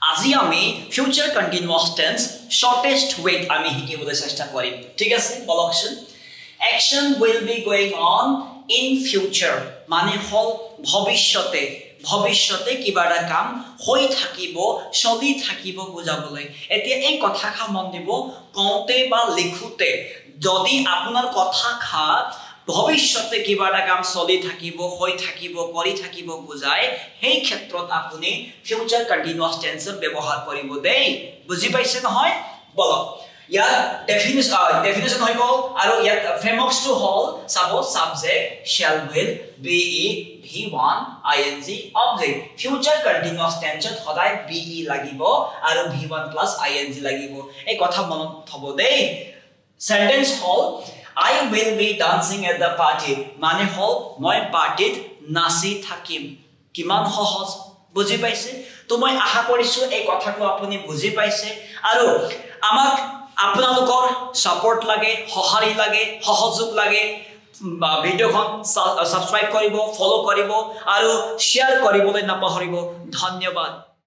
আজি আমি future continuous tense শৰ্টেষ্ট ওয়েত আমি শিকিবলৈ চেষ্টা কৰিম ঠিক আছে বলকচোন action will be going on in future মানে হল ভৱিষ্যতে কিবা এটা কাম হৈ থাকিব চলি থাকিব বুজাবলৈ এতিয়া এই কথাখা মন দিব কওঁতে বা লিখোতে যদি আপোনাৰ কথাখা ভৱিষ্যতে কিবা এটা কাম চলি থাকিব হৈ থাকিব কৰি থাকিব বুজায় সেই ক্ষেত্ৰত আপুনি ফিউচাৰ কন্টিনিউয়াস টেন্সৰ ব্যৱহাৰ কৰিব দেই বুজি পাইছে নহয় বলক ইয়াৰ ডেফিনিশন হৈ গ'ল আৰু ইয়াৰ ফ্ৰেমৱৰ্কস টু হল suppose subject shall will be v1 ing object future continuous টেন্সত সদায় be লাগিব আৰু v1 ing লাগিব এই কথা মনত থব দেই sentence hall I will be dancing at the party মানে হল মই পাৰ্টিত নাচি থাকিম কিমান সহজ বুজি পাইছে তো মই আশা কৰিছো এই কথাটো আপুনি বুজি পাইছে আৰু আমাক আপোনালোকৰ সাপোৰ্ট লাগে সহাৰি লাগে সহযোগ লাগে ভিডিওখন সাবস্ক্ৰাইব কৰিব ফলো কৰিব আৰু শেয়াৰ কৰিবলৈ নাপাহৰিব ধন্যবাদ